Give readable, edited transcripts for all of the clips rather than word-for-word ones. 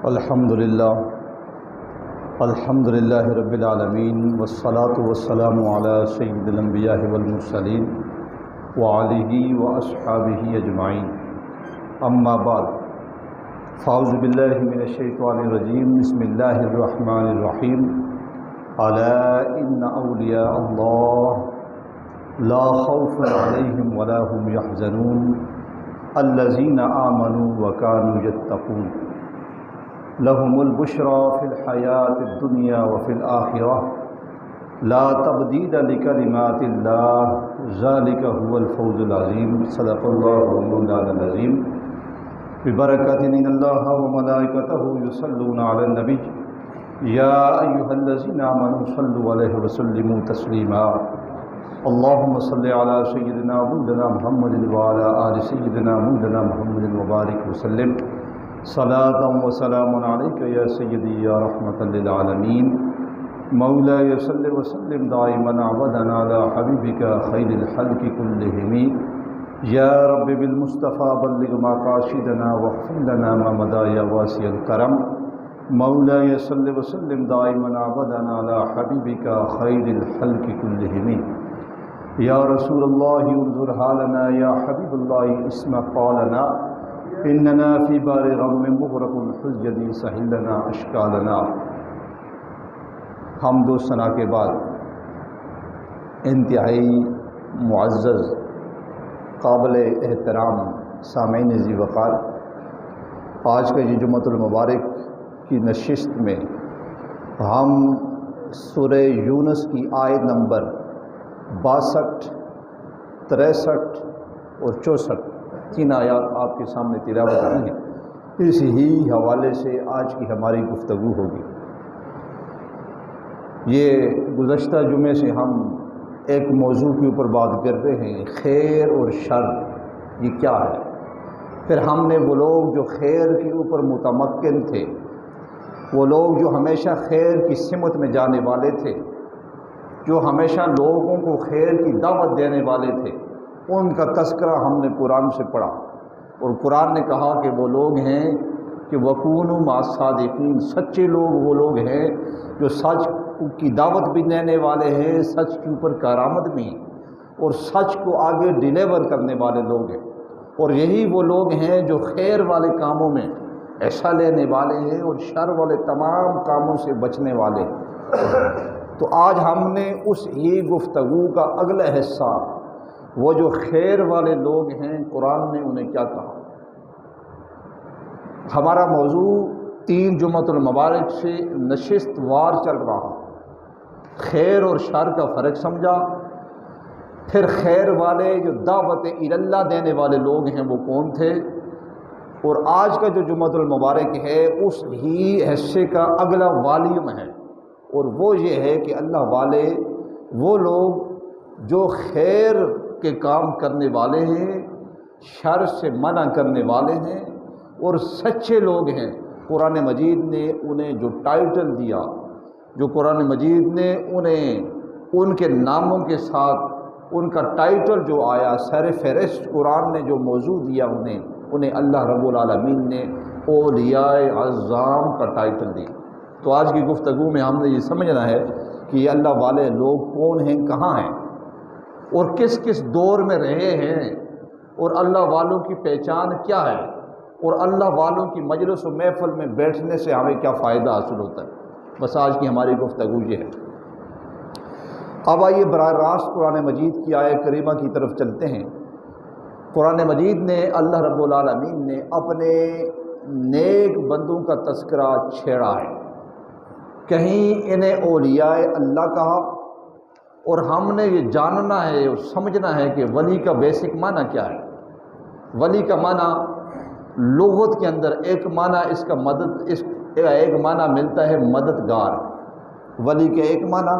الحمد للہ رب العالمین والصلاة والسلام علی سید الانبیاء والمرسلین وعلیہ واصحابہ اجمعین، اما بعد فاعوذ باللہ من الشیطان الرجیم، بسم اللہ الرحمن الرحیم۔ الا ان اولیاء اللہ لا خوف علیہم ولا هم یحزنون الذین آمنوا وکانوا یتقون لهم البشرى في الحیاة الدنیا وفی الآخرة لا تبدیل لکلمات اللہ ذلک هو الفوز العظیم۔ صدق اللہ مولانا العظیم۔ ببرکۃ ان اللہ وملائکتہ یصلون علی النبی یا ایھا الذین آمنوا صلوا علیہ وسلموا تسلیما۔ اللهم صل علی سیدنا مولانا محمد وعلی آل سیدنا مولانا محمد وبارک وسلم۔ صلاة و سلام علیک یا سیدی یا رحمۃ للعالمین۔ مولاي صل وسلم دائما ابدا علی حبیبک خیر الخلق کلہم۔ یا رب بالمصطفى بلغ مقاصدنا واغفر لنا ما مضى یا واسع الکرم۔ مولاي صل وسلم دائما ابدا علی حبیبک خیر الخلق کلہم۔ یا رسول اللہ انظر حالنا، یا حبیب اللہ اسمع قولنا، اننا فی بار غم مغرق الحجدی سہل لنا اشکالنا۔ حمد و ثنا کے بعد انتہائی معزز قابل احترام سامعین ذی وقار، آج کا یہ جمعۃ المبارک کی نشست میں ہم سورہ یونس کی آیت نمبر 62، 63 اور 64 تین آیات آپ کے سامنے تلاوت کی ہیں۔ اس ہی حوالے سے آج کی ہماری گفتگو ہوگی۔ یہ گزشتہ جمعے سے ہم ایک موضوع کے اوپر بات کرتے ہیں، خیر اور شر یہ کیا ہے۔ پھر ہم نے وہ لوگ جو خیر کے اوپر متمکن تھے، وہ لوگ جو ہمیشہ خیر کی سمت میں جانے والے تھے، جو ہمیشہ لوگوں کو خیر کی دعوت دینے والے تھے، ان کا تذکرہ ہم نے قرآن سے پڑھا، اور قرآن نے کہا کہ وہ لوگ ہیں کہ وَكُونُوا مَعَ الصَّادِقِينَ، سچے لوگ وہ لوگ ہیں جو سچ کی دعوت بھی دینے والے ہیں، سچ کے اوپر کارآمد بھی ہیں، اور سچ کو آگے ڈیلیور کرنے والے لوگ ہیں، اور یہی وہ لوگ ہیں جو خیر والے کاموں میں حصہ لینے والے ہیں اور شر والے تمام کاموں سے بچنے والے ہیں۔ تو آج ہم نے اس ہی گفتگو کا اگلا حصہ، وہ جو خیر والے لوگ ہیں، قرآن نے انہیں کیا کہا۔ ہمارا موضوع 3 جمعۃ المبارک سے نشست وار چل رہا، خیر اور شر کا فرق سمجھا، پھر خیر والے جو دعوت اللہ دینے والے لوگ ہیں وہ کون تھے، اور آج کا جو جمعۃ المبارک ہے اس ہی حصے کا اگلا والیوم ہے، اور وہ یہ ہے کہ اللہ والے وہ لوگ جو خیر کے کام کرنے والے ہیں، شر سے منع کرنے والے ہیں، اور سچے لوگ ہیں۔ قرآن مجید نے انہیں جو ٹائٹل دیا، جو قرآن مجید نے انہیں ان کے ناموں کے ساتھ ان کا ٹائٹل جو آیا، سر فہرست قرآن نے جو موضوع دیا انہیں اللہ رب العالمین نے اولیاء اعظام کا ٹائٹل دیا۔ تو آج کی گفتگو میں ہم نے یہ سمجھنا ہے کہ یہ اللہ والے لوگ کون ہیں، کہاں ہیں، اور کس کس دور میں رہے ہیں، اور اللہ والوں کی پہچان کیا ہے، اور اللہ والوں کی مجلس و محفل میں بیٹھنے سے ہمیں کیا فائدہ حاصل ہوتا ہے۔ بس آج کی ہماری گفتگو یہ ہے۔ اب آئیے براہ راست قرآن مجید کی آیت کریمہ کی طرف چلتے ہیں۔ قرآن مجید نے اللہ رب العالمین نے اپنے نیک بندوں کا تذکرہ چھیڑا ہے، کہیں انہیں اولیاء اللہ کہا، اور ہم نے یہ جاننا ہے اور سمجھنا ہے کہ ولی کا بیسک معنی کیا ہے۔ ولی کا معنی لغت کے اندر ایک معنی ملتا ہے مددگار۔ ولی کا ایک معنی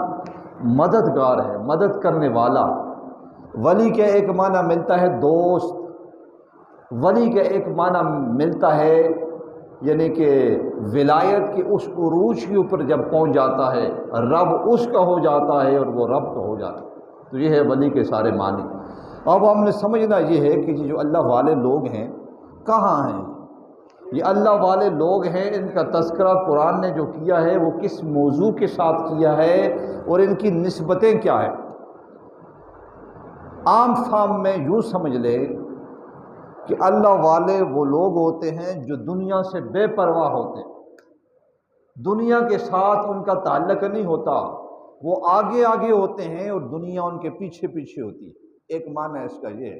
مددگار ہے، مدد کرنے والا۔ ولی کا ایک معنی ملتا ہے دوست۔ ولی کا ایک معنی ملتا ہے یعنی کہ ولایت کے اس عروج کے اوپر جب پہنچ جاتا ہے، رب اس کا ہو جاتا ہے اور وہ رب کا ہو جاتا ہے۔ تو یہ ہے ولی کے سارے معنی۔ اب ہم نے سمجھنا یہ ہے کہ جو اللہ والے لوگ ہیں کہاں ہیں، یہ اللہ والے لوگ ہیں، ان کا تذکرہ قرآن نے جو کیا ہے وہ کس موضوع کے ساتھ کیا ہے اور ان کی نسبتیں کیا ہیں۔ عام فہم میں یوں سمجھ لے کہ اللہ والے وہ لوگ ہوتے ہیں جو دنیا سے بے پرواہ ہوتے ہیں، دنیا کے ساتھ ان کا تعلق نہیں ہوتا، وہ آگے آگے ہوتے ہیں اور دنیا ان کے پیچھے پیچھے ہوتی ہے۔ ایک معنی اس کا یہ ہے۔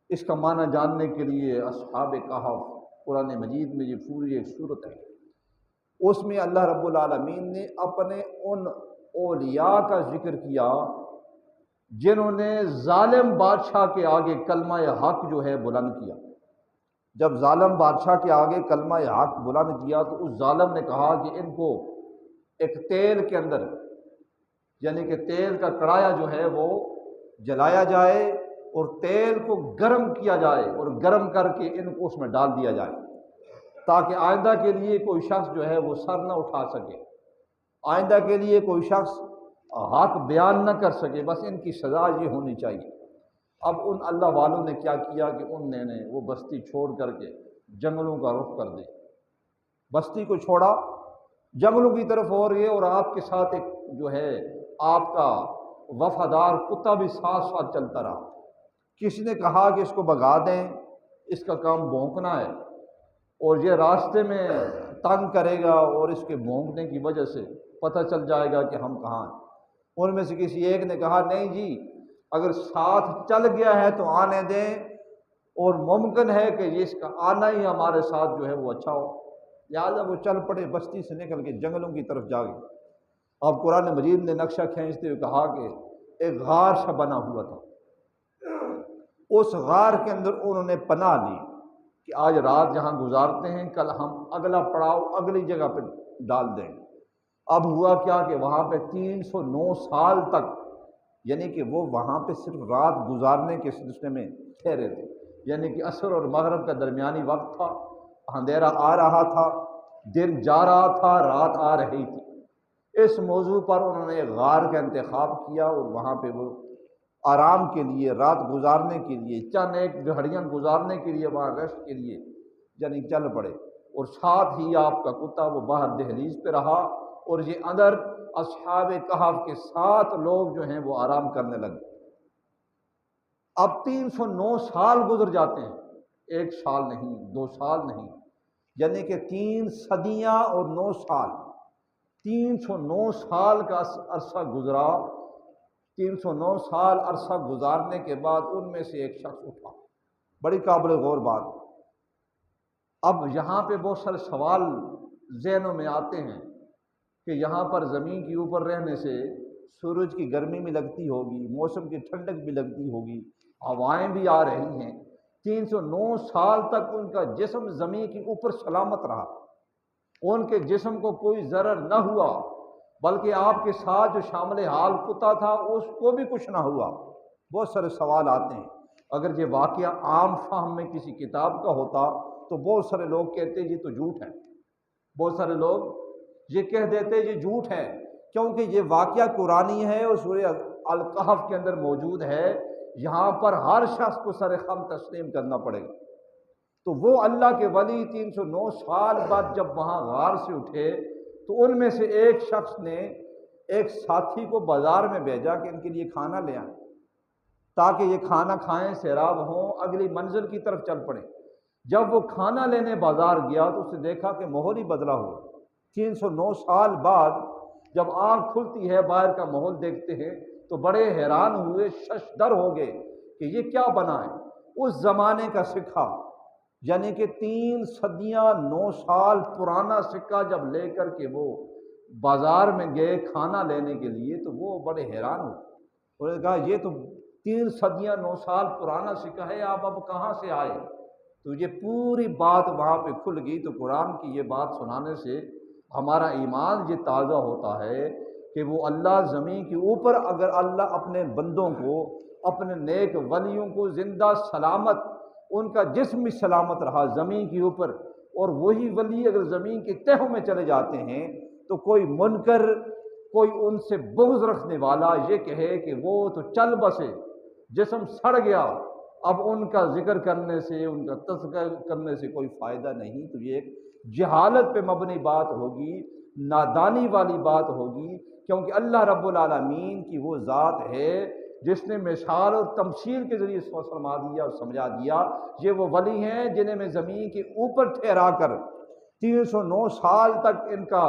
اس کا معنی جاننے کے لیے اصحاب کہف، قرآن مجید میں یہ پوری ایک صورت ہے، اس میں اللہ رب العالمین نے اپنے ان اولیاء کا ذکر کیا جنہوں نے ظالم بادشاہ کے آگے کلمہ حق جو ہے بلند کیا۔ جب ظالم بادشاہ کے آگے کلمہ حق بلند کیا تو اس ظالم نے کہا کہ ان کو ایک تیل کے اندر، یعنی کہ تیل کا کڑایا جو ہے وہ جلایا جائے اور تیل کو گرم کیا جائے اور گرم کر کے ان کو اس میں ڈال دیا جائے، تاکہ آئندہ کے لیے کوئی شخص جو ہے وہ سر نہ اٹھا سکے، آئندہ کے لیے کوئی شخص حق بیان نہ کر سکے، بس ان کی سزا یہ ہونی چاہیے۔ اب ان اللہ والوں نے کیا کیا کہ ان نے وہ بستی چھوڑ کر کے جنگلوں کا رخ کر دی، بستی کو چھوڑا، جنگلوں کی طرف ہو رہی ہے، اور آپ کے ساتھ ایک جو ہے آپ کا وفادار کتا بھی ساتھ ساتھ چلتا رہا۔ کسی نے کہا کہ اس کو بھگا دیں، اس کا کام بھونکنا ہے اور یہ راستے میں تنگ کرے گا اور اس کے بھونکنے کی وجہ سے پتہ چل جائے گا کہ ہم کہاں ہیں۔ ان میں سے کسی ایک نے کہا نہیں جی، اگر ساتھ چل گیا ہے تو آنے دیں، اور ممکن ہے کہ یہ اس کا آنا ہی ہمارے ساتھ جو ہے وہ اچھا ہو، لہٰذا وہ چل پڑے، بستی سے نکل کے جنگلوں کی طرف جا گئے۔ اب قرآن مجید نے نقشہ کھینچتے ہوئے کہا کہ ایک غار سا بنا ہوا تھا، اس غار کے اندر انہوں نے پناہ لی کہ آج رات جہاں گزارتے ہیں کل ہم اگلا پڑاؤ اگلی جگہ پہ ڈال دیں گے۔ اب ہوا کیا کہ وہاں پہ 309 سال تک، یعنی کہ وہ وہاں پہ صرف رات گزارنے کے سلسلے میں ٹھہرے تھے، یعنی کہ عصر اور مغرب کا درمیانی وقت تھا، اندھیرا آ رہا تھا، دن جا رہا تھا، رات آ رہی تھی۔ اس موضوع پر انہوں نے غار کا انتخاب کیا اور وہاں پہ وہ آرام کے لیے، رات گزارنے کے لیے، چند ایک گھڑیاں گزارنے کے لیے وہاں ریسٹ کے لیے یعنی چل پڑے، اور ساتھ ہی آپ کا کتا وہ باہر دہلیز پہ رہا، اور یہ اندر اصحاب کہف کے 7 لوگ جو ہیں وہ آرام کرنے لگے۔ اب 309 سال گزر جاتے ہیں، 1 سال نہیں، 2 سال نہیں، یعنی کہ 3 صدیاں اور 9 سال، 309 سال کا عرصہ گزرا۔ 309 سال عرصہ گزارنے کے بعد ان میں سے ایک شخص اٹھا، بڑی قابل غور بات۔ اب یہاں پہ بہت سارے سوال ذہنوں میں آتے ہیں کہ یہاں پر زمین کے اوپر رہنے سے سورج کی گرمی بھی لگتی ہوگی، موسم کی ٹھنڈک بھی لگتی ہوگی، ہوائیں بھی آ رہی ہیں۔ 309 سال تک ان کا جسم زمین کے اوپر سلامت رہا، ان کے جسم کو کوئی ضرر نہ ہوا، بلکہ آپ کے ساتھ جو شامل حال کتا تھا اس کو بھی کچھ نہ ہوا۔ بہت سارے سوال آتے ہیں۔ اگر یہ واقعہ عام فہم میں کسی کتاب کا ہوتا تو بہت سارے لوگ کہتے یہ تو جھوٹ ہے، بہت سارے لوگ یہ کہہ دیتے یہ جھوٹ ہے، کیونکہ یہ واقعہ قرآنی ہے اور سورہ الکہف کے اندر موجود ہے، یہاں پر ہر شخص کو سر خم تسلیم کرنا پڑے گا۔ تو وہ اللہ کے ولی 309 سال بعد جب وہاں غار سے اٹھے تو ان میں سے ایک شخص نے ایک ساتھی کو بازار میں بھیجا کہ ان کے لیے کھانا لے آئیں، تاکہ یہ کھانا کھائیں، سیراب ہوں، اگلی منزل کی طرف چل پڑیں۔ جب وہ کھانا لینے بازار گیا تو اس نے دیکھا کہ ماحول ہی بدلا ہوا۔ 309 سال بعد جب آنکھ کھلتی ہے، باہر کا ماحول دیکھتے ہیں تو بڑے حیران ہوئے، ششدر ہو گئے کہ یہ کیا بنا ہے۔ اس زمانے کا سکہ، یعنی کہ 3 صدیاں 9 سال پرانا سکہ جب لے کر کے وہ بازار میں گئے کھانا لینے کے لیے تو وہ بڑے حیران ہوئے۔ انہوں نے کہا یہ تو 3 صدیاں 9 سال پرانا سکہ ہے، آپ اب کہاں سے آئے؟ تو یہ پوری بات وہاں پہ کھل گئی۔ تو قرآن کی یہ بات سنانے سے ہمارا ایمان یہ تازہ ہوتا ہے کہ وہ اللہ زمین کے اوپر، اگر اللہ اپنے بندوں کو، اپنے نیک ولیوں کو زندہ سلامت، ان کا جسم بھی سلامت رہا زمین کے اوپر، اور وہی ولی اگر زمین کے تہوں میں چلے جاتے ہیں تو کوئی منکر، کوئی ان سے بغض رکھنے والا یہ کہے کہ وہ تو چل بسے، جسم سڑ گیا، اب ان کا ذکر کرنے سے، ان کا تذکر کرنے سے کوئی فائدہ نہیں۔ تو یہ ایک جہالت پہ مبنی بات ہوگی، نادانی والی بات ہوگی، کیونکہ اللہ رب العالمین کی وہ ذات ہے جس نے مثال اور تمثیل کے ذریعے فرما دیا اور سمجھا دیا۔ یہ وہ ولی ہیں جنہیں میں زمین کے اوپر ٹھہرا کر 309 سال تک ان کا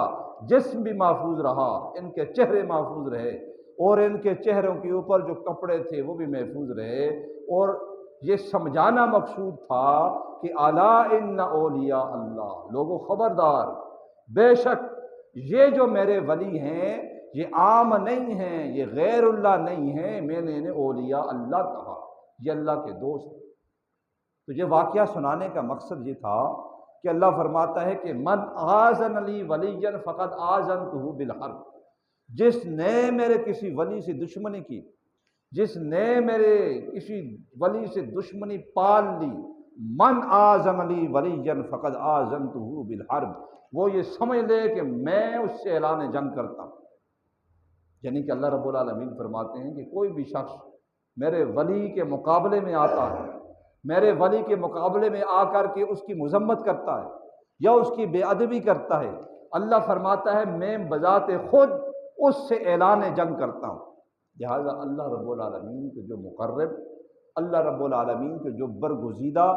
جسم بھی محفوظ رہا، ان کے چہرے محفوظ رہے، اور ان کے چہروں کے اوپر جو کپڑے تھے وہ بھی محفوظ رہے۔ اور یہ سمجھانا مقصود تھا کہ الا ان اولیاء اللہ، لوگوں خبردار، بے شک یہ جو میرے ولی ہیں یہ عام نہیں ہیں، یہ غیر اللہ نہیں ہیں، میں نے انہیں اولیاء اللہ کہا، یہ اللہ کے دوست ہیں۔ تو یہ واقعہ سنانے کا مقصد یہ تھا کہ اللہ فرماتا ہے کہ من آذن لی ولیا فقد آذنتہ بالحرب، جس نے میرے کسی ولی سے دشمنی کی، جس نے میرے کسی ولی سے دشمنی پال لی، من آذن لی ولیا فقد آذنتہ بالحرب، وہ یہ سمجھ لے کہ میں اس سے اعلان جنگ کرتا ہوں۔ یعنی کہ اللہ رب العالمین فرماتے ہیں کہ کوئی بھی شخص میرے ولی کے مقابلے میں آتا ہے، میرے ولی کے مقابلے میں آ کر کے اس کی مذمت کرتا ہے یا اس کی بے ادبی کرتا ہے، اللہ فرماتا ہے میں بذات خود اس سے اعلان جنگ کرتا ہوں۔ لہٰذا اللہ رب العالمین کے جو مقرب، اللہ رب العالمین کے جو برگزیدہ،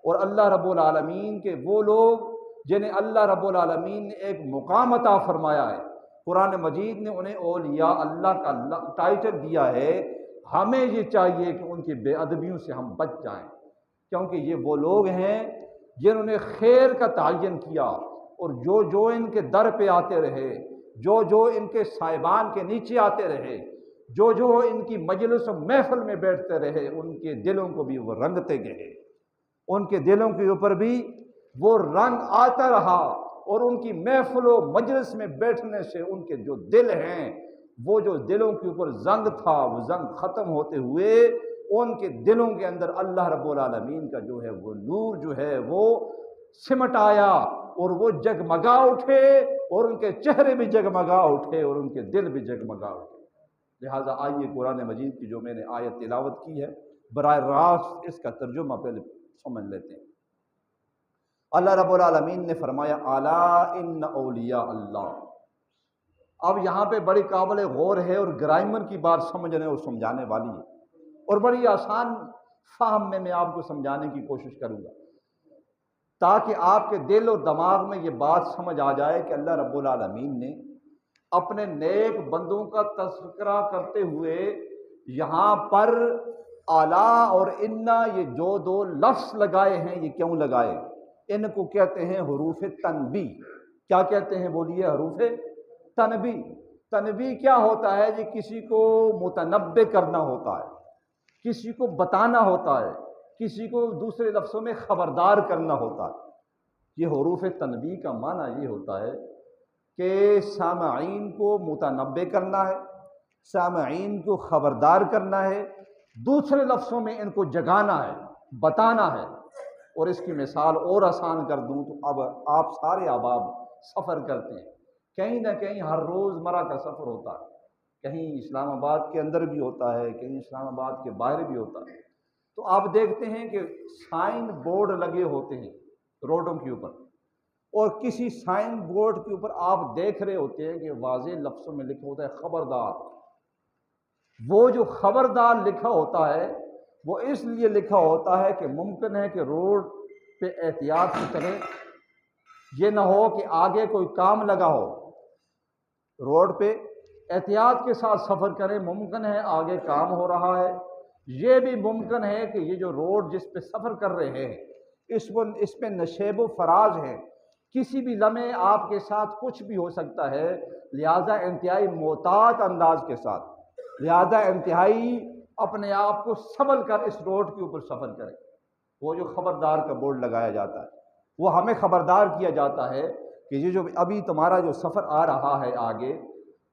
اور اللہ رب العالمین کے وہ لوگ جنہیں اللہ رب العالمین نے ایک مقام عطا فرمایا ہے، قرآن مجید نے انہیں اولیاء اللہ کا ٹائٹل دیا ہے، ہمیں یہ چاہیے کہ ان کی بے ادبیوں سے ہم بچ جائیں، کیونکہ یہ وہ لوگ ہیں جنہوں نے خیر کا تعین کیا، اور جو ان کے در پہ آتے رہے، جو ان کے صاحبان کے نیچے آتے رہے، جو ان کی مجلس و محفل میں بیٹھتے رہے، ان کے دلوں کو بھی وہ رنگتے گئے، ان کے دلوں کے اوپر بھی وہ رنگ آتا رہا، اور ان کی محفل و مجلس میں بیٹھنے سے ان کے جو دل ہیں، وہ جو دلوں کے اوپر زنگ تھا وہ زنگ ختم ہوتے ہوئے ان کے دلوں کے اندر اللہ رب العالمین کا جو ہے وہ نور جو ہے وہ سمٹ آیا، اور وہ جگمگا اٹھے، اور ان کے چہرے بھی جگمگا اٹھے، اور ان کے دل بھی جگمگا اٹھے۔ لہٰذا آئیے قرآن مجید کی جو میں نے آیت تلاوت کی ہے براہ راست اس کا ترجمہ پہلے سمجھ لیتے ہیں۔ اللہ رب العالمین نے فرمایا الا ان اولیاء اللہ۔ اب یہاں پہ بڑی قابل غور ہے اور گرامر کی بات سمجھنے اور سمجھانے والی ہے، اور بڑی آسان فہم میں آپ کو سمجھانے کی کوشش کروں گا تاکہ آپ کے دل اور دماغ میں یہ بات سمجھ آ جائے کہ اللہ رب العالمین نے اپنے نیک بندوں کا تذکرہ کرتے ہوئے یہاں پر اعلیٰ اور انا یہ جو دو لفظ لگائے ہیں، یہ کیوں لگائے؟ ان کو کہتے ہیں حروف تنبیہ۔ کیا کہتے ہیں بولیے؟ حروف تنبیہ۔ تنبیہ کیا ہوتا ہے؟ یہ کسی کو متنبع کرنا ہوتا ہے، کسی کو بتانا ہوتا ہے، کسی کو دوسرے لفظوں میں خبردار کرنا ہوتا ہے۔ یہ حروف تنبیہ کا معنی یہ ہوتا ہے کہ سامعین کو متنبع کرنا ہے، سامعین کو خبردار کرنا ہے، دوسرے لفظوں میں ان کو جگانا ہے، بتانا ہے۔ اور اس کی مثال اور آسان کر دوں تو اب آپ سارے احباب سفر کرتے ہیں، کہیں نہ کہیں ہر روز مرہ کا سفر ہوتا ہے، کہیں اسلام آباد کے اندر بھی ہوتا ہے، کہیں اسلام آباد کے باہر بھی ہوتا ہے۔ تو آپ دیکھتے ہیں کہ سائن بورڈ لگے ہوتے ہیں روڈوں کے اوپر، اور کسی سائن بورڈ کے اوپر آپ دیکھ رہے ہوتے ہیں کہ واضح لفظوں میں لکھا ہوتا ہے خبردار۔ وہ جو خبردار لکھا ہوتا ہے وہ اس لیے لکھا ہوتا ہے کہ ممکن ہے کہ روڈ پہ احتیاط سے چلے، یہ نہ ہو کہ آگے کوئی کام لگا ہو، روڈ پہ احتیاط کے ساتھ سفر کریں، ممکن ہے آگے کام ہو رہا ہے، یہ بھی ممکن ہے کہ یہ جو روڈ جس پہ سفر کر رہے ہیں اس پہ نشیب و فراز ہے، کسی بھی لمحے آپ کے ساتھ کچھ بھی ہو سکتا ہے، لہذا انتہائی محتاط انداز کے ساتھ، لہذا انتہائی اپنے آپ کو سنبھل کر اس روڈ کے اوپر سفر کریں۔ وہ جو خبردار کا بورڈ لگایا جاتا ہے وہ ہمیں خبردار کیا جاتا ہے کہ یہ جو ابھی تمہارا جو سفر آ رہا ہے، آگے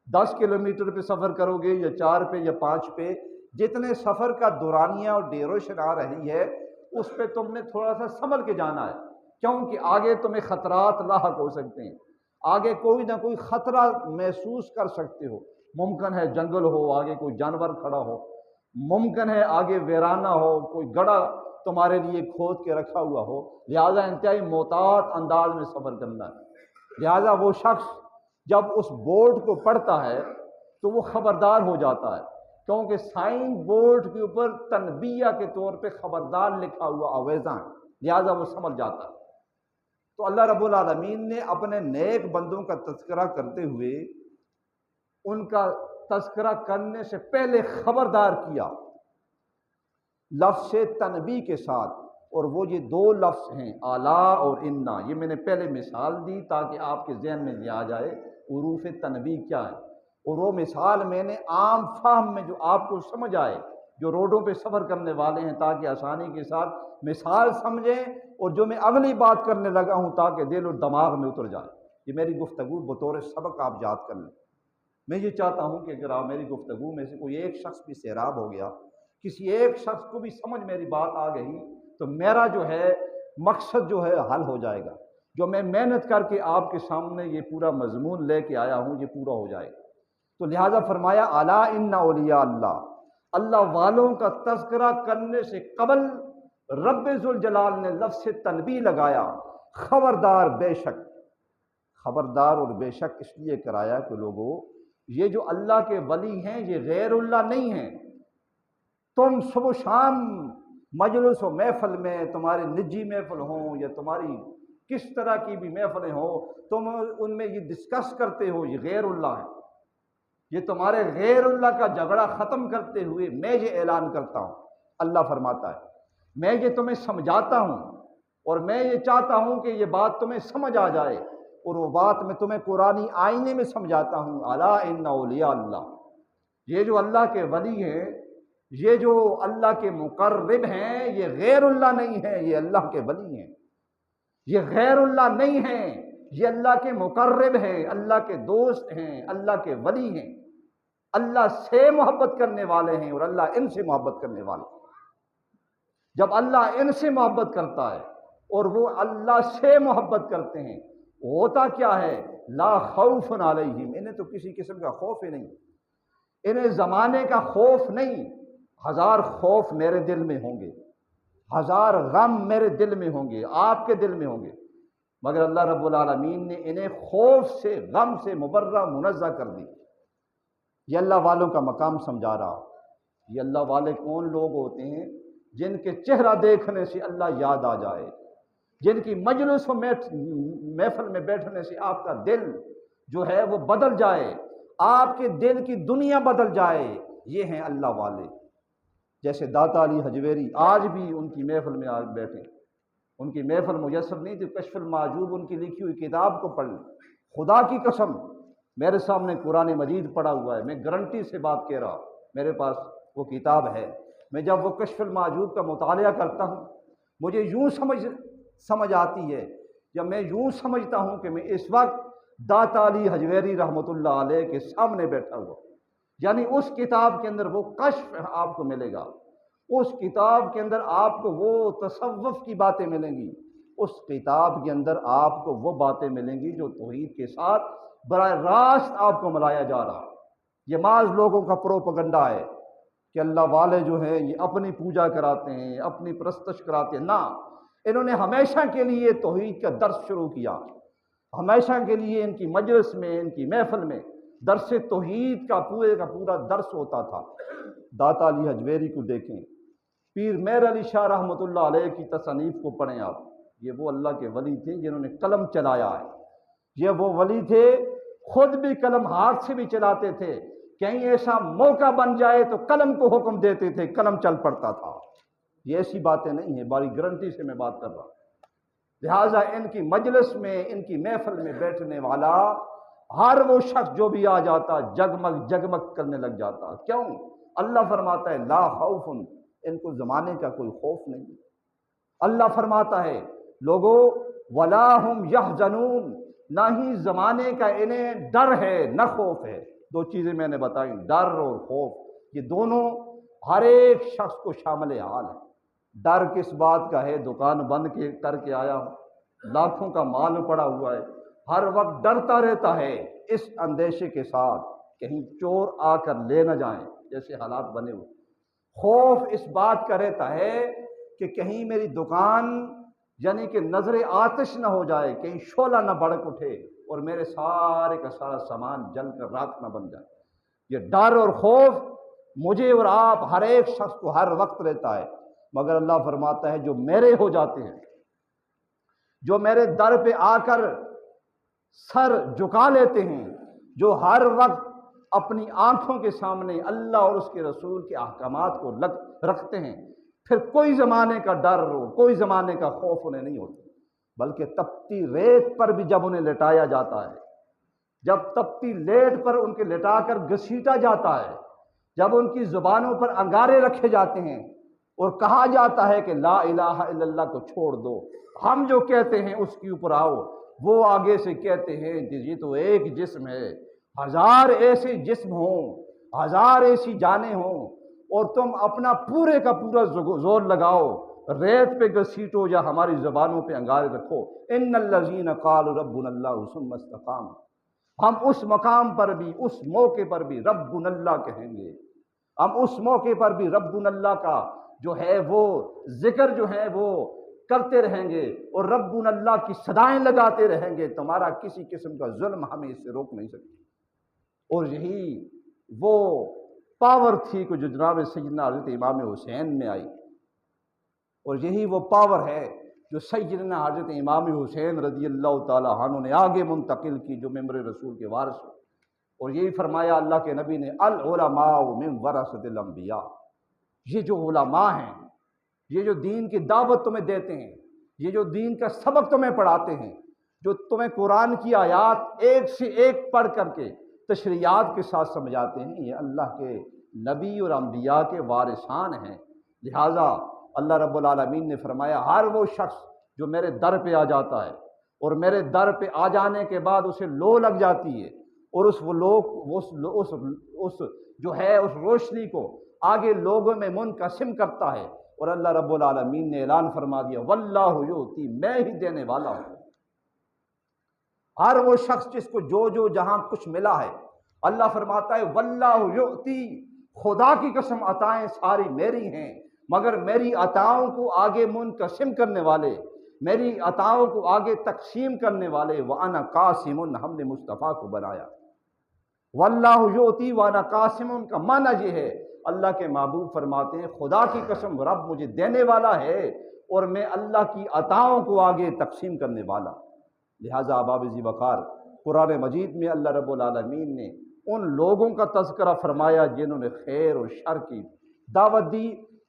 10 کلومیٹر پہ سفر کرو گے یا 4 پہ یا 5 پہ، جتنے سفر کا دورانیہ اور ڈیوریشن آ رہی ہے اس پہ تم نے تھوڑا سا سنبھل کے جانا ہے، کیونکہ آگے تمہیں خطرات لاحق ہو سکتے ہیں، آگے کوئی نہ کوئی خطرہ محسوس کر سکتے ہو، ممکن ہے جنگل ہو، آگے کوئی جانور کھڑا ہو، ممکن ہے آگے ویرانہ ہو، کوئی گڑھا تمہارے لیے کھود کے رکھا ہوا ہو، لہٰذا انتہائی محتاط انداز میں سفر کرنا ہے۔ لہٰذا وہ شخص جب اس بورڈ کو پڑھتا ہے تو وہ خبردار ہو جاتا ہے، کیونکہ سائن بورڈ کے اوپر تنبیہ کے طور پہ خبردار لکھا ہوا آویزاں ہے، لہٰذا وہ سمجھ جاتا ہے۔ تو اللہ رب العالمین نے اپنے نیک بندوں کا تذکرہ کرتے ہوئے ان کا تذکرہ کرنے سے پہلے خبردار کیا لفظ تنبیہ کے ساتھ، اور وہ یہ دو لفظ ہیں اعلیٰ اور انا۔ یہ میں نے پہلے مثال دی تاکہ آپ کے ذہن میں یہ آ جائے حروف تنبیہ کیا ہے، اور وہ مثال میں نے عام فہم میں جو آپ کو سمجھ آئے، جو روڈوں پہ سفر کرنے والے ہیں تاکہ آسانی کے ساتھ مثال سمجھیں، اور جو میں اگلی بات کرنے لگا ہوں تاکہ دل اور دماغ میں اتر جائے۔ یہ میری گفتگو بطور سبق آپ یاد کر لیں۔ میں یہ چاہتا ہوں کہ اگر آپ میری گفتگو میں سے کوئی ایک شخص بھی سیراب ہو گیا، کسی ایک شخص کو بھی سمجھ میری بات آ گئی، تو میرا جو ہے مقصد جو ہے حل ہو جائے گا۔ جو میں محنت کر کے آپ کے سامنے یہ پورا مضمون لے کے آیا ہوں یہ پورا ہو جائے گا۔ تو لہٰذا فرمایا الا ان اولیاء اللہ، اللہ والوں کا تذکرہ کرنے سے قبل رب ذوالجلال نے لفظ تنبیہ لگایا، خبردار بے شک۔ خبردار اور بے شک اس لیے کرایا کہ لوگوں، یہ جو اللہ کے ولی ہیں یہ غیر اللہ نہیں ہیں۔ تم صبح شام مجلس و محفل میں، تمہارے نجی محفل ہوں یا تمہاری کس طرح کی بھی محفلیں ہوں، تم ان میں یہ ڈسکس کرتے ہو یہ غیر اللہ ہے۔ یہ تمہارے غیر اللہ کا جھگڑا ختم کرتے ہوئے میں یہ اعلان کرتا ہوں، اللہ فرماتا ہے میں یہ تمہیں سمجھاتا ہوں، اور میں یہ چاہتا ہوں کہ یہ بات تمہیں سمجھ آ جائے، اور وہ بات میں تمہیں قرآنی آئینے میں سمجھاتا ہوں۔ الا ان اولیاء اللہ، یہ جو اللہ کے ولی ہیں، یہ جو اللہ کے مقرب ہیں، یہ غیر اللہ نہیں ہیں، یہ اللہ کے ولی ہیں۔ یہ غیر اللہ نہیں ہیں، یہ اللہ کے مقرب ہیں، اللہ کے دوست ہیں، اللہ کے ولی ہیں، اللہ سے محبت کرنے والے ہیں، اور اللہ ان سے محبت کرنے والے ہیں۔ جب اللہ ان سے محبت کرتا ہے اور وہ اللہ سے محبت کرتے ہیں، ہوتا کیا ہے؟ لا خوف علیہم، انہیں تو کسی قسم کا خوف ہی نہیں، انہیں زمانے کا خوف نہیں۔ ہزار خوف میرے دل میں ہوں گے، ہزار غم میرے دل میں ہوں گے، آپ کے دل میں ہوں گے، مگر اللہ رب العالمین نے انہیں خوف سے، غم سے مبرہ منزہ کر دی۔ یہ اللہ والوں کا مقام سمجھا رہا۔ یہ اللہ والے کون لوگ ہوتے ہیں؟ جن کے چہرہ دیکھنے سے اللہ یاد آ جائے، جن کی مجلس و محفل میں بیٹھنے سے آپ کا دل جو ہے وہ بدل جائے، آپ کے دل کی دنیا بدل جائے، یہ ہیں اللہ والے۔ جیسے داتا علی حجویری، آج بھی ان کی محفل میں آج بیٹھے، ان کی محفل میسر نہیں تھی، کشف المعجوب ان کی لکھی ہوئی کتاب کو پڑھ لیں۔ خدا کی قسم میرے سامنے قرآن مجید پڑا ہوا ہے، میں گارنٹی سے بات کہہ رہا، میرے پاس وہ کتاب ہے۔ میں جب وہ کشف المعجوب کا مطالعہ کرتا ہوں مجھے یوں سمجھ آتی ہے، جب میں یوں سمجھتا ہوں کہ میں اس وقت داتا علی حجویری رحمۃ اللہ علیہ کے سامنے بیٹھا ہوا، یعنی اس کتاب کے اندر وہ کشف آپ کو ملے گا، اس کتاب کے اندر آپ کو وہ تصوف کی باتیں ملیں گی، اس کتاب کے اندر آپ کو وہ باتیں ملیں گی جو توحید کے ساتھ براہ راست آپ کو ملایا جا رہا۔ یہ بعض لوگوں کا پروپیگنڈا ہے کہ اللہ والے جو ہیں یہ اپنی پوجا کراتے ہیں، اپنی پرستش کراتے ہیں۔ نہ، انہوں نے ہمیشہ کے لیے توحید کا درس شروع کیا، ہمیشہ کے لیے ان کی مجلس میں، ان کی محفل میں درس توحید کا پورا درس ہوتا تھا۔ داتا علی حجویری کو دیکھیں، پیر مہر علی شاہ رحمۃ اللہ علیہ کی تصانیف کو پڑھیں آپ، یہ وہ اللہ کے ولی تھے جنہوں نے قلم چلایا ہے، یہ وہ ولی تھے خود بھی قلم ہاتھ سے بھی چلاتے تھے، کہیں ایسا موقع بن جائے تو قلم کو حکم دیتے تھے، قلم چل پڑتا تھا۔ یہ ایسی باتیں نہیں ہیں، بڑی گارنٹی سے میں بات کر رہا ہوں۔ لہٰذا ان کی مجلس میں، ان کی محفل میں بیٹھنے والا ہر وہ شخص جو بھی آ جاتا جگمگ جگمگ کرنے لگ جاتا۔ کیوں؟ اللہ فرماتا ہے لا خوف، ان کو زمانے کا کوئی خوف نہیں۔ اللہ فرماتا ہے لوگوں ولا هم يحزنون، نہ ہی زمانے کا انہیں ڈر ہے نہ خوف ہے۔ دو چیزیں میں نے بتائیں، ڈر اور خوف، یہ دونوں ہر ایک شخص کو شامل حال ہے۔ ڈر کس بات کا ہے؟ دکان بند کر کے آیا ہوں، لاکھوں کا مال پڑا ہوا ہے، ہر وقت ڈرتا رہتا ہے اس اندیشے کے ساتھ کہیں چور آ کر لے نہ جائیں، جیسے حالات بنے ہوئے۔ خوف اس بات کا رہتا ہے کہ کہیں میری دکان یعنی کہ نظر آتش نہ ہو جائے، کہیں شعلہ نہ بھڑک اٹھے اور میرے سارے کا سارا سامان جل کر راکھ نہ بن جائے۔ یہ ڈر اور خوف مجھے اور آپ ہر ایک شخص کو ہر وقت رہتا ہے، مگر اللہ فرماتا ہے جو میرے ہو جاتے ہیں، جو میرے در پہ آ کر سر جھکا لیتے ہیں، جو ہر وقت اپنی آنکھوں کے سامنے اللہ اور اس کے رسول کے احکامات کو رکھتے ہیں، پھر کوئی زمانے کا ڈر ہو، کوئی زمانے کا خوف انہیں نہیں ہوتا، بلکہ تپتی ریت پر بھی جب انہیں لٹایا جاتا ہے، جب تپتی لیٹ پر ان کے لٹا کر گھسیٹا جاتا ہے، جب ان کی زبانوں پر انگارے رکھے جاتے ہیں اور کہا جاتا ہے کہ لا الہ الا اللہ کو چھوڑ دو، ہم جو کہتے ہیں اس کے اوپر آؤ، وہ آگے سے کہتے ہیں کہ یہ تو ایک جسم ہے، ہزار ایسے جسم ہوں، ہزار ایسی جانیں ہوں، اور تم اپنا پورے کا پورا زور لگاؤ، ریت پہ گھسیٹو یا ہماری زبانوں پہ انگارے رکھو۔ ان الذین قالوا ربنا اللہ ثم استقاموا، ہم اس مقام پر بھی، اس موقع پر بھی ربنا اللہ کہیں گے، ہم اس موقع پر بھی ربنا اللہ کا جو ہے وہ ذکر جو ہے وہ کرتے رہیں گے اور ربنا اللہ کی صدائیں لگاتے رہیں گے، تمہارا کسی قسم کا ظلم ہمیں اس سے روک نہیں سکتی۔ اور یہی وہ پاور تھی کہ جو جناب سیدنا حضرت امام حسین میں آئی، اور یہی وہ پاور ہے جو سیدنا حضرت امام حسین رضی اللہ تعالی عنہ نے آگے منتقل کی، جو ممبر رسول کے وارث ہو۔ اور یہی فرمایا اللہ کے نبی نے العلماء من ورثۃ الانبیاء، یہ جو علماء ہیں، یہ جو دین کی دعوت تمہیں دیتے ہیں، یہ جو دین کا سبق تمہیں پڑھاتے ہیں، جو تمہیں قرآن کی آیات ایک سے ایک پڑھ کر کے تشریحات کے ساتھ سمجھاتے ہیں، یہ اللہ کے نبی اور انبیاء کے وارثان ہیں۔ لہٰذا اللہ رب العالمین نے فرمایا ہر وہ شخص جو میرے در پہ آ جاتا ہے اور میرے در پہ آ جانے کے بعد اسے لو لگ جاتی ہے اور اس جو ہے اس روشنی کو آگے لوگوں میں منقسم کرتا ہے، اور اللہ رب العالمین نے اعلان فرما دیا واللہ یؤتی، میں ہی دینے والا ہوں۔ ہر وہ شخص جس کو جو جہاں کچھ ملا ہے، اللہ فرماتا ہے واللہ یؤتی، خدا کی قسم عطائیں ساری میری ہیں، مگر میری عطاؤں کو آگے منقسم کرنے والے، میری عطاؤں کو آگے تقسیم کرنے والے، وَأَنَا قَاسِمٌ، ہم نے مصطفیٰ کو بنایا۔ واللہ یؤتی وَأَنَا قَاسِمٌ کا معنی یہ ہے، اللہ کے محبوب فرماتے ہیں خدا کی قسم رب مجھے دینے والا ہے اور میں اللہ کی عطاؤں کو آگے تقسیم کرنے والا۔ لہٰذا احباب ذی وقار، قرآن مجید میں اللہ رب العالمین نے ان لوگوں کا تذکرہ فرمایا جنہوں نے خیر اور شر کی دعوت دی،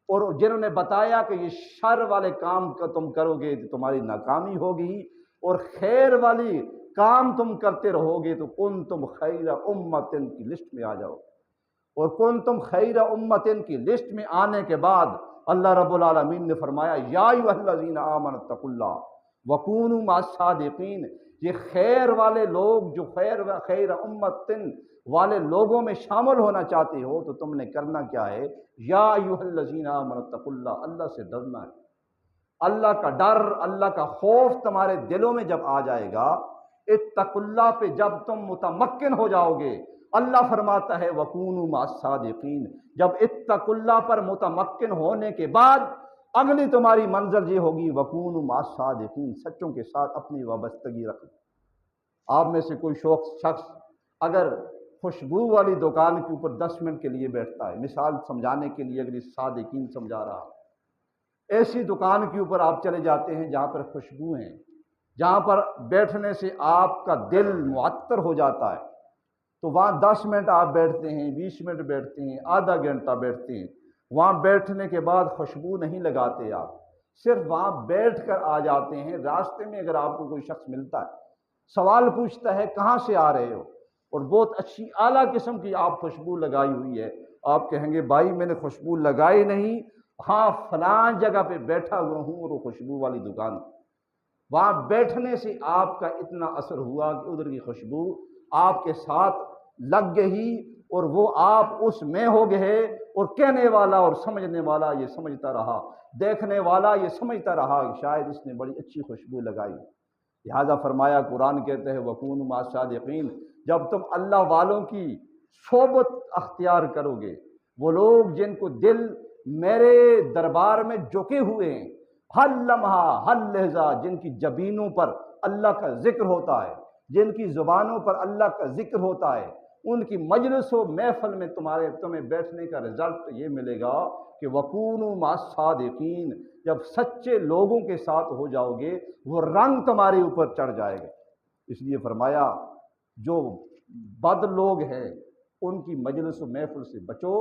اور جنہوں نے بتایا کہ یہ شر والے کام کا تم کرو گے تو تمہاری ناکامی ہوگی، اور خیر والی کام تم کرتے رہو گے تو کنتم خیر امتن کی لسٹ میں آ جاؤ۔ اور کنتم خیر امتن کی لسٹ میں آنے کے بعد اللہ رب العالمین نے فرمایا یا ایھا الذین آمنوا اتقوا اللہ وکونوا مع الصادقین، یہ خیر والے لوگ جو خیر امتن والے لوگوں میں شامل ہونا چاہتے ہو تو تم نے کرنا کیا ہے، یا ایھا الذین آمنوا اتقوا اللہ، اللہ سے ڈرنا ہے۔ اللہ کا ڈر، اللہ کا خوف تمہارے دلوں میں جب آ جائے گا، اتقوا اللہ پہ جب تم متمکن ہو جاؤ گے، اللہ فرماتا ہے وَكُونُوا مَعَ الصَّادِقِينَ، جب اتقوا اللہ پر متمکن ہونے کے بعد اگلی تمہاری منزل یہ ہوگی وَكُونُوا مَعَ الصَّادِقِينَ، سچوں کے ساتھ اپنی وابستگی رکھیں۔ آپ میں سے کوئی شخص اگر خوشبو والی دکان کے اوپر 10 منٹ کے لیے بیٹھتا ہے، مثال سمجھانے کے لیے اگر صادقین سمجھا رہا، ایسی دکان کے اوپر آپ چلے جاتے ہیں جہاں پر خوشبو ہیں، جہاں پر بیٹھنے سے آپ کا دل معطر ہو جاتا ہے، تو وہاں 10 منٹ آپ بیٹھتے ہیں، 20 منٹ بیٹھتے ہیں، آدھا گھنٹہ بیٹھتے ہیں، وہاں بیٹھنے کے بعد خوشبو نہیں لگاتے، آپ صرف وہاں بیٹھ کر آ جاتے ہیں۔ راستے میں اگر آپ کو کوئی شخص ملتا ہے، سوال پوچھتا ہے کہاں سے آ رہے ہو، اور بہت اچھی اعلیٰ قسم کی آپ خوشبو لگائی ہوئی ہے، آپ کہیں گے بھائی میں نے خوشبو لگائی نہیں، ہاں فلاں جگہ پہ بیٹھا ہوا ہوں اور وہ خوشبو والی دکان، وہاں بیٹھنے سے آپ کا اتنا اثر ہوا کہ ادھر کی خوشبو آپ کے ساتھ لگ گئی، اور وہ آپ اس میں ہو گئے، اور کہنے والا اور سمجھنے والا یہ سمجھتا رہا، دیکھنے والا یہ سمجھتا رہا کہ شاید اس نے بڑی اچھی خوشبو لگائی۔ لہذا فرمایا، قرآن کہتے ہیں وَكُونُوا مَعَ الصَّادِقِينَ، جب تم اللہ والوں کی صحبت اختیار کرو گے، وہ لوگ جن کو دل میرے دربار میں جھکے ہوئے ہیں، ہر لمحہ ہر لہجہ جن کی جبینوں پر اللہ کا ذکر ہوتا ہے، جن کی زبانوں پر اللہ کا ذکر ہوتا ہے، ان کی مجلس و محفل میں تمہیں بیٹھنے کا رزلٹ یہ ملے گا کہ وَكُونُوا مَعَ الصَّادِقِينَ، جب سچے لوگوں کے ساتھ ہو جاؤ گے وہ رنگ تمہارے اوپر چڑھ جائے گا۔ اس لیے فرمایا جو بد لوگ ہیں ان کی مجلس و محفل سے بچو،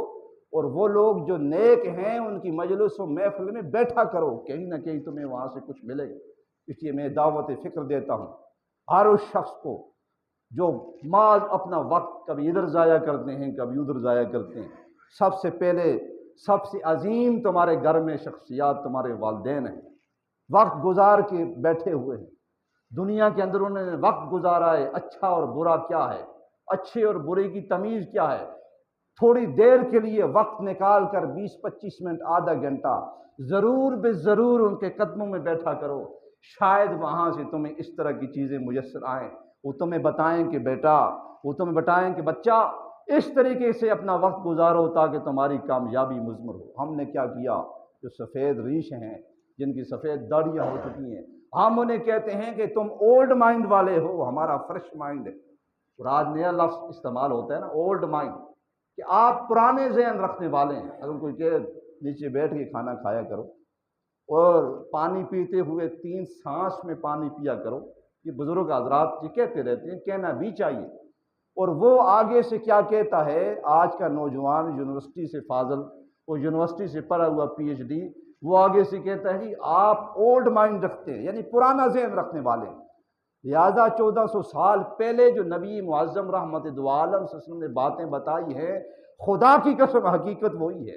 اور وہ لوگ جو نیک ہیں ان کی مجلس و محفل میں بیٹھا کرو، کہیں نہ کہیں تمہیں وہاں سے کچھ ملے گا۔ اس لیے میں دعوت فکر دیتا ہوں ہر اس شخص کو جو ماں اپنا وقت کبھی ادھر ضائع کرتے ہیں کبھی ادھر ضائع کرتے ہیں۔ سب سے پہلے سب سے عظیم تمہارے گھر میں شخصیات تمہارے والدین ہیں، وقت گزار کے بیٹھے ہوئے ہیں دنیا کے اندر، انہوں نے وقت گزارا ہے، اچھا اور برا کیا ہے، اچھے اور برے کی تمیز کیا ہے۔ تھوڑی دیر کے لیے وقت نکال کر 20-25 منٹ آدھا گھنٹہ ضرور بے ضرور ان کے قدموں میں بیٹھا کرو، شاید وہاں سے تمہیں اس طرح کی چیزیں میسر آئیں، وہ تمہیں بتائیں کہ بیٹا، وہ تمہیں بتائیں کہ بچہ اس طریقے سے اپنا وقت گزارو تاکہ تمہاری کامیابی مضمر ہو۔ ہم نے کیا کیا؟ جو سفید ریش ہیں، جن کی سفید داڑیاں ہو چکی ہیں، ہم انہیں کہتے ہیں کہ تم اولڈ مائنڈ والے ہو، ہمارا فریش مائنڈ ہے۔ اور آج نیا لفظ استعمال ہوتا ہے نا، اولڈ مائنڈ، کہ آپ پرانے ذہن رکھنے والے ہیں۔ اگر کوئی کہ نیچے بیٹھ کے کھانا کھایا کرو اور پانی پیتے ہوئے 3 سانس میں پانی پیا کرو، یہ بزرگ حضرات یہ کہتے رہتے ہیں، کہنا بھی چاہیے۔ اور وہ آگے سے کیا کہتا ہے؟ آج کا نوجوان یونیورسٹی سے فاضل، وہ یونیورسٹی سے پڑھا ہوا PhD، وہ آگے سے کہتا ہے جی آپ اولڈ مائنڈ رکھتے ہیں، یعنی پرانا ذہن رکھنے والے ہیں۔ لہٰذا 1400 سال پہلے جو نبی معظم رحمت دو عالم صلی اللہ علیہ وسلم نے باتیں بتائی ہیں، خدا کی قسم حقیقت وہی ہے،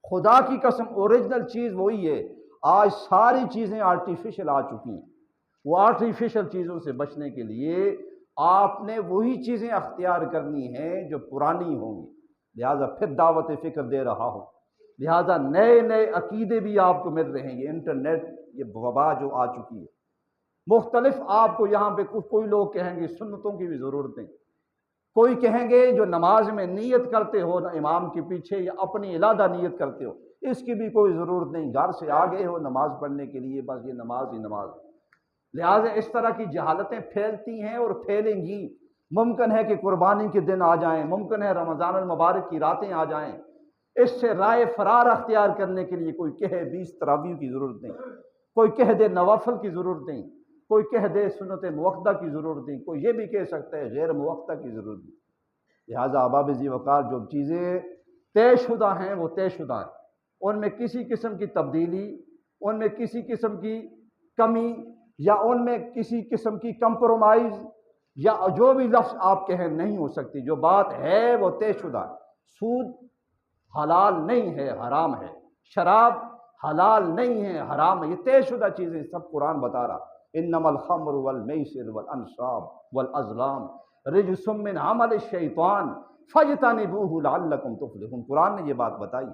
خدا کی قسم اوریجنل چیز وہی ہے۔ آج ساری چیزیں آرٹیفیشل آ چکی ہیں، وہ آرٹیفیشل چیزوں سے بچنے کے لیے آپ نے وہی چیزیں اختیار کرنی ہیں جو پرانی ہوں گی۔ لہٰذا پھر دعوت فکر دے رہا ہوں، لہٰذا نئے نئے عقیدے بھی آپ کو مل رہے ہیں۔ یہ انٹرنیٹ، یہ وبا جو آ چکی ہے، مختلف آپ کو یہاں پہ کوئی لوگ کہیں گے سنتوں کی بھی ضرورت نہیں، کوئی کہیں گے جو نماز میں نیت کرتے ہو نہ امام کے پیچھے یا اپنی علادہ نیت کرتے ہو، اس کی بھی کوئی ضرورت نہیں، گھر سے آگے ہو نماز پڑھنے کے لیے، بس یہ نماز ہی نماز۔ لہٰذا اس طرح کی جہالتیں پھیلتی ہیں اور پھیلیں گی۔ ممکن ہے کہ قربانی کے دن آ جائیں، ممکن ہے رمضان المبارک کی راتیں آ جائیں، اس سے رائے فرار اختیار کرنے کے لیے کوئی کہے 20 تراویح کی ضرورت نہیں، کوئی کہہ دے نوافل کی ضرورت نہیں، کوئی کہہ دے سنت موقدہ کی ضرورت نہیں، کوئی یہ بھی کہہ سکتا ہے غیر موقدہ کی ضرورت نہیں۔ لہٰذا احباب ذی وقار جو چیزیں طے شدہ ہیں وہ طے شدہ ہیں، ان میں کسی قسم کی تبدیلی، ان میں کسی قسم کی کمی یا ان میں کسی قسم کی کمپرومائز یا جو بھی لفظ آپ کہیں نہیں ہو سکتی۔ جو بات ہے وہ طے شدہ ہے۔ سود حلال نہیں ہے، حرام ہے، شراب حلال نہیں ہے، حرام ہے، یہ طے شدہ چیزیں سب قرآن بتا رہا۔ انما الخمر والمیسر والانصاب والازلام رجس من عمل الشیطان فاجتنبوہ لعلکم تفلحون، قرآن نے یہ بات بتائی۔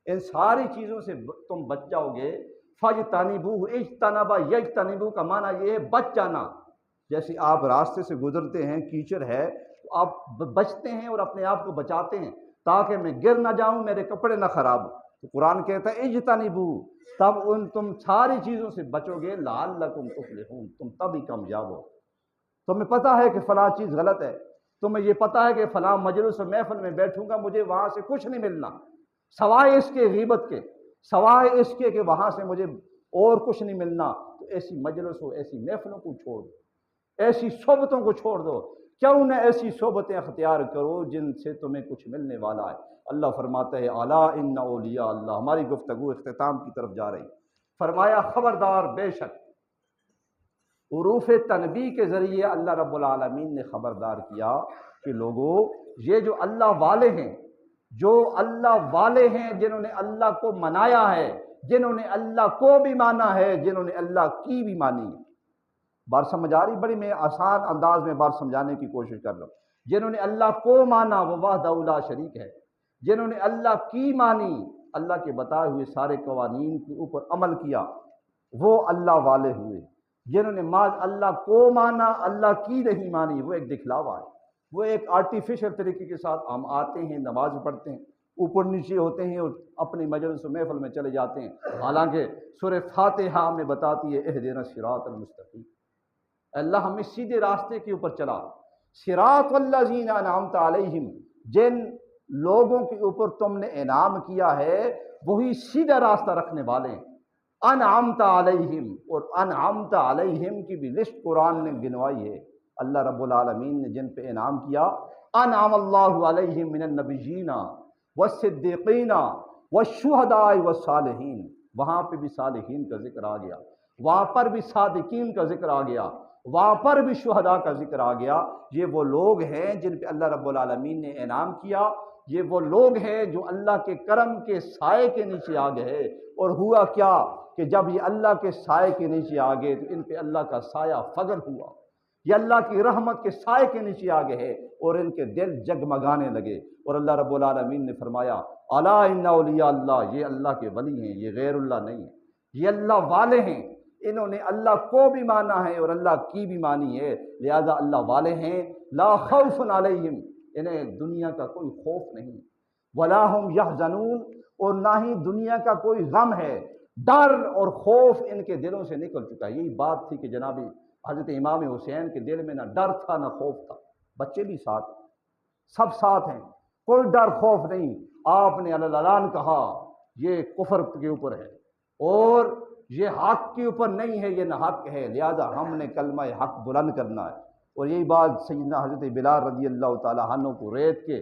ان ساری چیزوں سے تم بچ جاؤ گے۔ فاجتنبوہ، اجتنبا یجتنبو کا معنی یہ ہے بچ جانا۔ جیسے آپ راستے سے گزرتے ہیں، کیچڑ ہے تو آپ بچتے ہیں اور اپنے آپ کو بچاتے ہیں تاکہ میں گر نہ جاؤں، میرے کپڑے نہ خراب ہوں، تو قرآن کہتا ہے اجتنبو، تب تم ساری چیزوں سے بچو گے، لعلکم تفلحون، تم تب ہی کامیاب ہو۔ تمہیں پتہ ہے کہ فلاں چیز غلط ہے، تمہیں یہ پتہ ہے کہ فلاں مجلس و محفل میں بیٹھوں گا مجھے وہاں سے کچھ نہیں ملنا سوائے اس کے غیبت کے، سوائے اس کے کہ وہاں سے مجھے اور کچھ نہیں ملنا، تو ایسی مجلس ہو، ایسی محفلوں کو چھوڑ دو، ایسی صحبتوں کو چھوڑ دو، کیوں نہ ایسی صحبتیں اختیار کرو جن سے تمہیں کچھ ملنے والا ہے۔ اللہ فرماتا ہے الا ان اولیاء اللہ۔ ہماری گفتگو اختتام کی طرف جا رہی، فرمایا خبردار، بے شک حروف تنبیہ کے ذریعے اللہ رب العالمین نے خبردار کیا کہ لوگوں، یہ جو اللہ والے ہیں، جو اللہ والے ہیں، جنہوں نے اللہ کو منایا ہے، جنہوں نے اللہ کو بھی مانا ہے، جنہوں نے اللہ کی بھی مانی ہے۔ بات سمجھ آ رہی؟ بڑی میں آسان انداز میں بات سمجھانے کی کوشش کر رہا ہوں۔ جنہوں نے اللہ کو مانا وہ وحدہ لا شریک ہے، جنہوں نے اللہ کی مانی، اللہ کے بتائے ہوئے سارے قوانین کے اوپر عمل کیا، وہ اللہ والے ہوئے۔ جنہوں نے اللہ کو مانا، اللہ کی نہیں مانی، وہ ایک دکھلاوا ہے، وہ ایک آرٹیفیشل طریقے کے ساتھ ہم آتے ہیں، نماز پڑھتے ہیں، اوپر نیچے ہوتے ہیں اور اپنی مجلس و محفل میں چلے جاتے ہیں، حالانکہ سورہ فاتحہ میں بتاتی ہے اہدنا الصراط المستقیم، اللہ ہمیں سیدھے راستے کے اوپر چلا۔ صراط الذین انعمت علیہم، جن لوگوں کے اوپر تم نے انعام کیا ہے وہی سیدھا راستہ رکھنے والے ہیں۔ انعمت علیہم، اور انعمت علیہم کی بھی لسٹ قرآن نے گنوائی ہے، اللہ رب العالمین نے جن پہ انعام کیا۔ انعم اللہ علیہم من النبیین والصدیقین والشہداء والصالحین، وہاں پہ بھی صالحین کا ذکر آ گیا، وہاں پر بھی صادقین کا ذکر آ گیا، وہاں پر بھی شہداء کا ذکر آ گیا۔ یہ وہ لوگ ہیں جن پہ اللہ رب العالمین نے انعام کیا، یہ وہ لوگ ہیں جو اللہ کے کرم کے سائے کے نیچے آ گئے۔ اور ہوا کیا کہ جب یہ اللہ کے سائے کے نیچے آ گئے تو ان پہ اللہ کا سایہ فگن ہوا، یہ اللہ کی رحمت کے سائے کے نیچے آ گئے اور ان کے دل جگمگانے لگے۔ اور اللہ رب العالمین نے فرمایا الا ان اولیاء اللہ، یہ اللہ کے ولی ہیں، یہ غیر اللہ نہیں ہیں، یہ اللہ والے ہیں، انہوں نے اللہ کو بھی مانا ہے اور اللہ کی بھی مانی ہے، لہذا اللہ والے ہیں۔ لا خوف علیہم، انہیں دنیا کا کوئی خوف نہیں، ولا هم یحزنون، اور نہ ہی دنیا کا کوئی غم ہے، ڈر اور خوف ان کے دلوں سے نکل چکا ہے۔ یہی بات تھی کہ جناب حضرت امام حسین کے دل میں نہ ڈر تھا نہ خوف تھا، بچے بھی ساتھ ہیں، سب ساتھ ہیں، کوئی ڈر خوف نہیں۔ آپ نے اعلان کہا یہ کفر کے اوپر ہے اور یہ حق کے اوپر نہیں ہے، یہ نہ حق ہے، لہذا ہم نے کلمہ حق بلند کرنا ہے۔ اور یہی بات سیدنا حضرت بلال رضی اللہ تعالیٰ عنہ کو ریت کے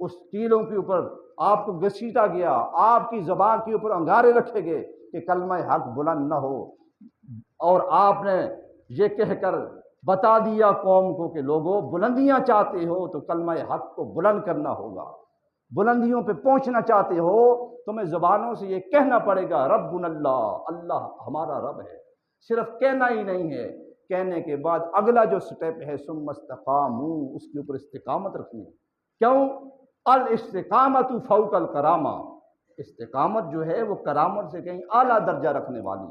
اس ٹیلوں کے اوپر آپ کو گھسیٹا گیا، آپ کی زبان کے اوپر انگارے رکھے گئے کہ کلمہ حق بلند نہ ہو، اور آپ نے یہ کہہ کر بتا دیا قوم کو کہ لوگوں بلندیاں چاہتے ہو تو کلمہ حق کو بلند کرنا ہوگا، بلندیوں پہ پہنچنا چاہتے ہو تمہیں زبانوں سے یہ کہنا پڑے گا ربنا اللہ، اللہ ہمارا رب ہے۔ صرف کہنا ہی نہیں ہے، کہنے کے بعد اگلا جو سٹیپ ہے ثم استقاموا، اس کے اوپر استقامت رکھنی ہے۔ کیوں؟ الاستقامت فوق الکرامہ، استقامت جو ہے وہ کرامت سے کہیں اعلیٰ درجہ رکھنے والی،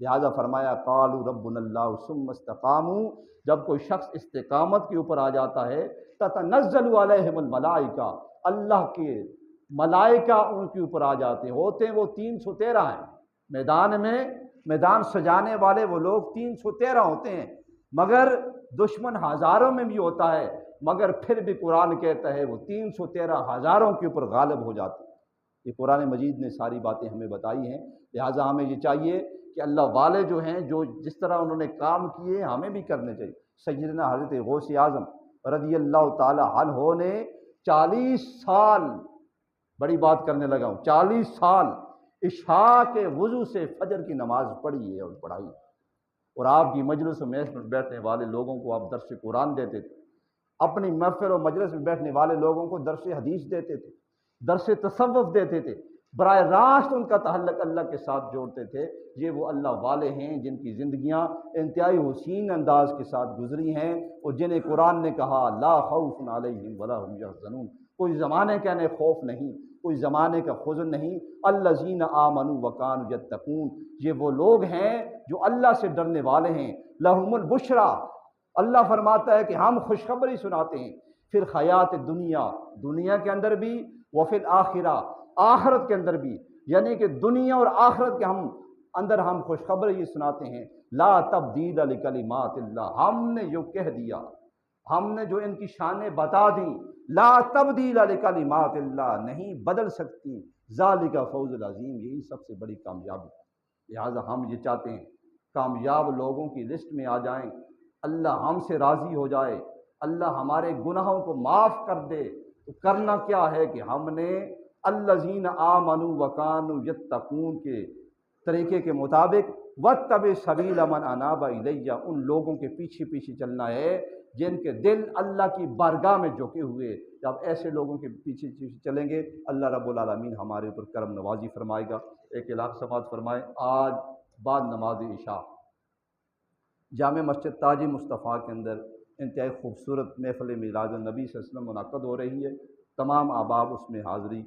لہذا فرمایا قالوا ربنا اللہ ثم استقاموا، جب کوئی شخص استقامت کے اوپر آ جاتا ہے تتنزل علیہم الملائکہ، اللہ کے ملائکہ ان کے اوپر آ جاتے ہیں، ہوتے ہیں وہ 313 ہیں، میدان میں میدان سجانے والے وہ لوگ 313 ہوتے ہیں، مگر دشمن ہزاروں میں بھی ہوتا ہے، مگر پھر بھی قرآن کہتا ہے وہ 313 ہزاروں کے اوپر غالب ہو جاتے ہیں۔ یہ قرآن مجید نے ساری باتیں ہمیں بتائی ہیں، لہٰذا ہمیں یہ چاہیے کہ اللہ والے جو ہیں جو جس طرح انہوں نے کام کیے ہمیں بھی کرنے چاہیے۔ سیدنا حضرت غوث اعظم رضی اللہ تعالی عنہ نے 40 سال، بڑی بات کرنے لگا ہوں، 40 سال عشاء کے وضو سے فجر کی نماز پڑھی ہے اور پڑھائی، اور آپ کی مجلس و محفل میں بیٹھنے والے لوگوں کو آپ درس قرآن دیتے تھے، اپنی محفل و مجلس میں بیٹھنے والے لوگوں کو درس حدیث دیتے تھے، درس تصوف دیتے تھے، براہ راست ان کا تعلق اللہ کے ساتھ جوڑتے تھے۔ یہ وہ اللہ والے ہیں جن کی زندگیاں انتہائی حسین انداز کے ساتھ گزری ہیں، اور جنہیں قرآن نے کہا لا خوف علیہم ولا هم یحزنون، کوئی زمانے کا انہیں خوف نہیں، کوئی زمانے کا حزن نہیں۔ الذین آمنوا وکانوا یتقون، یہ وہ لوگ ہیں جو اللہ سے ڈرنے والے ہیں۔ لہم البشریٰ، اللہ فرماتا ہے کہ ہم خوشخبری سناتے ہیں، پھر حیات دنیا، دنیا کے اندر بھی، وفی الآخرہ، آخرت کے اندر بھی، یعنی کہ دنیا اور آخرت کے اندر ہم خوشخبری یہ سناتے ہیں۔ لا تبدیل لکلمات اللہ، ہم نے جو کہہ دیا، ہم نے جو ان کی شانیں بتا دیں، لا تبدیل لکلمات اللہ، نہیں بدل سکتی، ذالک فوز العظیم، یہی سب سے بڑی کامیابی ہے۔ لہٰذا ہم یہ چاہتے ہیں کامیاب لوگوں کی لسٹ میں آ جائیں، اللہ ہم سے راضی ہو جائے، اللہ ہمارے گناہوں کو معاف کر دے۔ تو کرنا کیا ہے کہ ہم نے الذین آمنوا وکانوا یتقون کے طریقے کے مطابق واتبع سبیل من اناب الیہ، ان لوگوں کے پیچھے پیچھے چلنا ہے جن کے دل اللہ کی بارگاہ میں جھکے ہوئے۔ جب ایسے لوگوں کے پیچھے پیچھے چلیں گے اللہ رب العالمین ہمارے اوپر کرم نوازی فرمائے گا۔ ایک اعلان سماعت فرمائے، آج بعد نماز عشاء جامع مسجد تاج مصطفیٰ کے اندر انتہائی خوبصورت محفل میلاد النبی صلی اللہ علیہ وسلم منعقد ہو رہی ہے، تمام احباب اس میں حاضری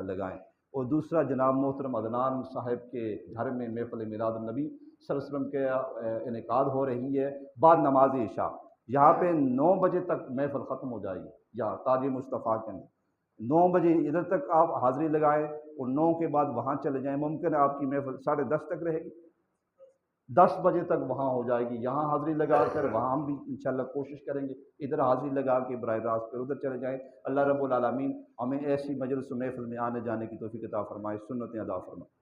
لگائیں۔ اور دوسرا جناب محترم عدنان صاحب کے گھر میں محفل میلاد النبی صلی اللہ علیہ وسلم کے انعقاد ہو رہی ہے بعد نماز عشاء، یہاں پہ 9 بجے تک محفل ختم ہو جائے گی یا تاج مصطفیٰ کے اندر۔ 9 بجے ادھر تک آپ حاضری لگائیں اور 9 کے بعد وہاں چلے جائیں، ممکن ہے آپ کی محفل 10:30 تک رہے گی، 10 بجے تک وہاں ہو جائے گی، یہاں حاضری لگا کر وہاں ہم بھی انشاءاللہ کوشش کریں گے ادھر حاضری لگا کے براہ راست پھر ادھر چلے جائیں۔ اللہ رب العالمین ہمیں ایسی مجلس و محفل میں آنے جانے کی توفیق عطا فرمائے، سنتیں ادا فرمائے۔